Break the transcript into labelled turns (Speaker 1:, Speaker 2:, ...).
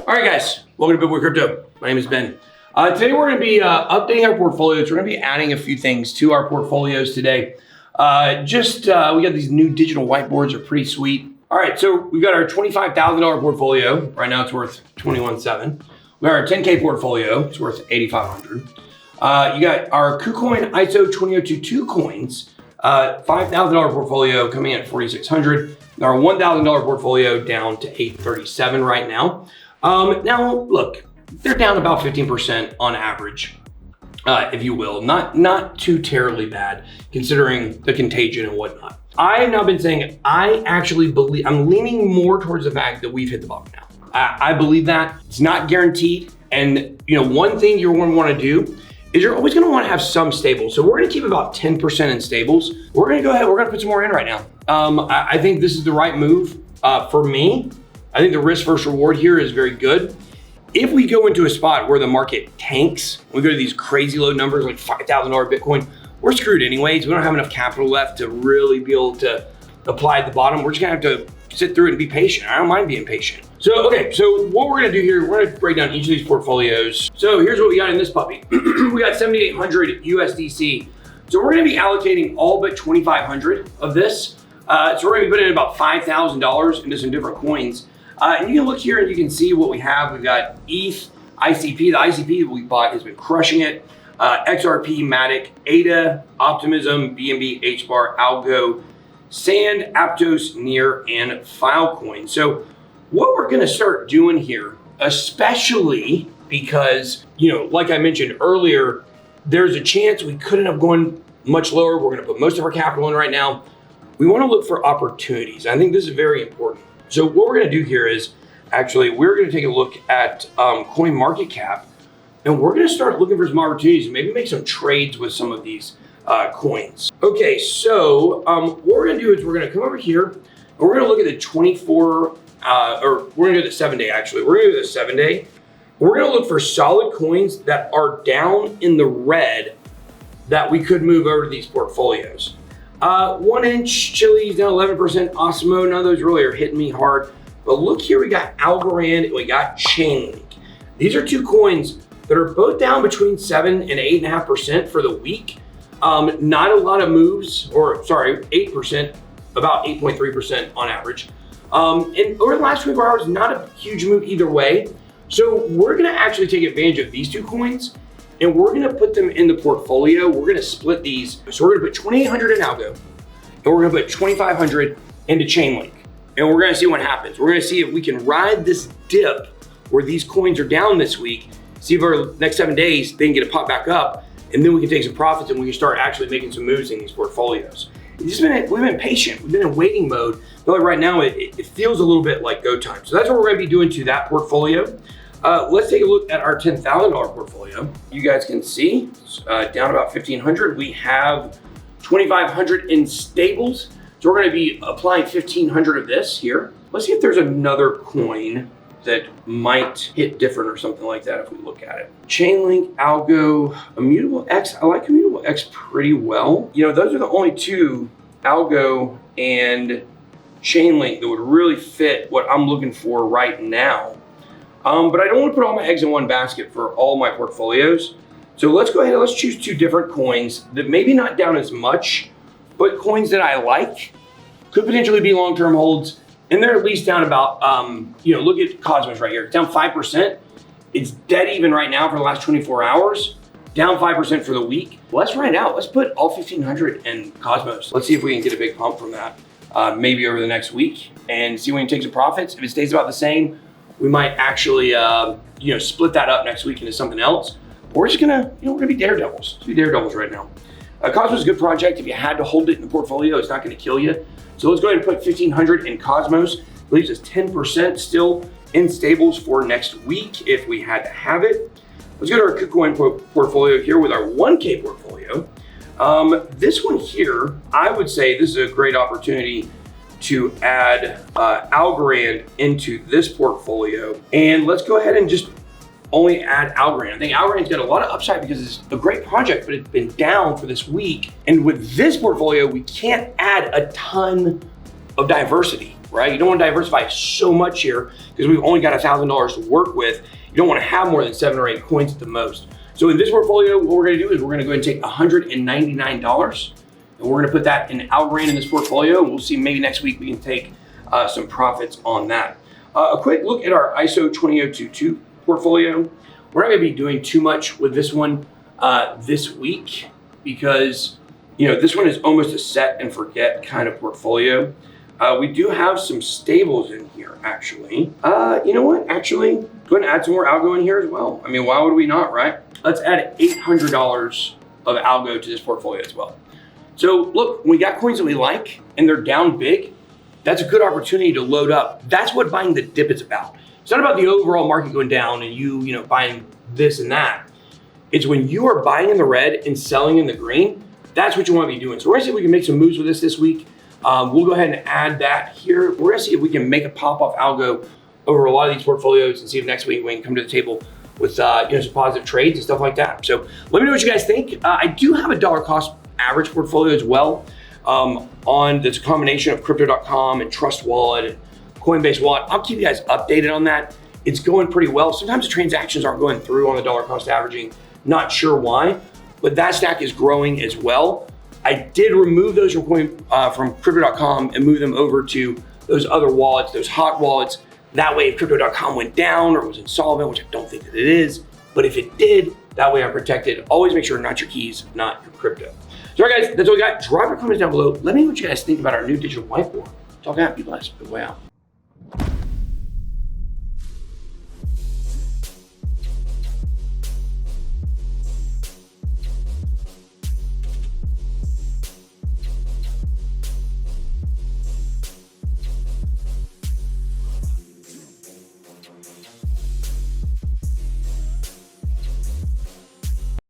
Speaker 1: All right, guys, welcome to BitSquad Crypto. My name is Ben. Today we're going to be updating our portfolios. We're going to be adding a few things to our portfolios today. We got these new digital whiteboards, are pretty sweet. All right, so we've got our $25,000 portfolio. Right now it's worth $21,700. We got our 10K portfolio. It's worth $8,500. You got our KuCoin ISO 20022 coins, $5,000 portfolio coming in at $4,600. Our $1,000 portfolio down to $837 right now. Now, look, they're down about 15% on average, if you will. Not too terribly bad considering the contagion and whatnot. I have now been saying I actually believe, I'm leaning more towards the fact that we've hit the bottom now. I believe that. It's not guaranteed. And one thing you're going to want to do is you're always going to want to have some stables. So we're going to keep about 10% in stables. We're going to go ahead, we're going to put some more in right now. I think this is the right move for me. I think the risk versus reward here is very good. If we go into a spot where the market tanks, we go to these crazy low numbers like $5,000 Bitcoin, we're screwed anyways. We don't have enough capital left to really be able to apply at the bottom. We're just gonna have to sit through it and be patient. I don't mind being patient. So what we're gonna do here, we're gonna break down each of these portfolios. So here's what we got in this puppy. We got 7,800 USDC. So we're gonna be allocating all but 2,500 of this. So we're gonna be putting in about $5,000 into some different coins. And you can look here and you can see what we have. We've got ETH, ICP. The ICP that we bought has been crushing it. XRP, Matic, ADA, Optimism, BNB, HBAR, Algo, Sand, Aptos, Near, and Filecoin. So what we're gonna start doing here, especially because, like I mentioned earlier, there's a chance we could end up going much lower. We're gonna put most of our capital in right now. We wanna look for opportunities. I think this is very important. So what we're gonna do here is, we're gonna take a look at coin market cap, and we're gonna start looking for some opportunities and maybe make some trades with some of these coins. Okay, so what we're gonna do is we're gonna come over here, and we're gonna look at the 24, or we're gonna do the 7-day actually. We're gonna do the 7-day. We're gonna look for solid coins that are down in the red that we could move over to these portfolios. 1 inch Chili's down 11%, Osmo, none of those really are hitting me hard. But look here, we got Algorand and we got Chainlink. These are two coins that are both down between 7 and 8.5% for the week. Not a lot of moves, 8%, about 8.3% on average. And over the last 24 hours, not a huge move either way. So we're gonna actually take advantage of these two coins, and we're gonna put them in the portfolio. We're gonna split these. So we're gonna put 2,800 in Algo, and we're gonna put 2,500 into Chainlink. And we're gonna see what happens. We're gonna see if we can ride this dip where these coins are down this week, see if our next 7 days, they can get a pop back up, and then we can take some profits and we can start actually making some moves in these portfolios. We've been patient. We've been in waiting mode. But right now, it feels a little bit like go time. So that's what we're gonna be doing to that portfolio. Let's take a look at our $10,000 portfolio. You guys can see down about 1,500. We have 2,500 in stables. So we're going to be applying 1,500 of this here. Let's see if there's another coin that might hit different or something like that if we look at it. Chainlink, Algo, Immutable X. I like Immutable X pretty well. Those are the only two, Algo and Chainlink, that would really fit what I'm looking for right now. But I don't want to put all my eggs in one basket for all my portfolios. So let's go ahead and let's choose two different coins that maybe not down as much, but coins that I like, could potentially be long-term holds. And they're at least down about, look at Cosmos right here. It's down 5%. It's dead even right now for the last 24 hours, down 5% for the week. Well, let's ride out. Let's put all 1,500 in Cosmos. Let's see if we can get a big pump from that, maybe over the next week, and see when it takes the profits. If it stays about the same, we might actually, split that up next week into something else. We're just gonna, we're gonna be daredevils. Let's be daredevils right now. Cosmos is a good project. If you had to hold it in the portfolio, it's not gonna kill you. So let's go ahead and put 1,500 in Cosmos. It leaves us 10% still in stables for next week if we had to have it. Let's go to our KuCoin portfolio here with our 1K portfolio. This one here, I would say this is a great opportunity to add Algorand into this portfolio. And let's go ahead and just only add Algorand. I think Algorand's got a lot of upside because it's a great project, but it's been down for this week. And with this portfolio, we can't add a ton of diversity. right? You don't want to diversify so much here because we've only got $1,000 to work with. You don't want to have more than 7 or 8 coins at the most. So in this portfolio, what we're going to do is we're going to go ahead and take $199 and we're going to put that in Algorand in this portfolio. We'll see maybe next week we can take some profits on that. A quick look at our ISO 20022 portfolio. We're not going to be doing too much with this one this week because this one is almost a set and forget kind of portfolio. We do have some stables in here, actually. You know what? Actually, go ahead and add some more algo in here as well. I mean, why would we not, right? Let's add $800 of algo to this portfolio as well. So look, we got coins that we like and they're down big. That's a good opportunity to load up. That's what buying the dip is about. It's not about the overall market going down and you buying this and that. It's when you are buying in the red and selling in the green, that's what you want to be doing. So we're gonna see if we can make some moves with this week. We'll go ahead and add that here. We're gonna see if we can make a pop-off algo over a lot of these portfolios and see if next week we can come to the table with some positive trades and stuff like that. So let me know what you guys think. I do have a dollar cost average portfolio as well. That's a combination of crypto.com and Trust Wallet and Coinbase Wallet. I'll keep you guys updated on that. It's going pretty well. Sometimes the transactions aren't going through on the dollar cost averaging. Not sure why, but that stack is growing as well. I did remove those from crypto.com and move them over to those other wallets, those hot wallets. That way, if crypto.com went down or was insolvent, which I don't think that it is, but if it did, that way I'm protected. Always make sure not your keys, not your crypto. So all right, guys, that's all we got. Drop your comments down below. Let me know what you guys think about our new digital whiteboard. Talk out. Be blessed. Good way out.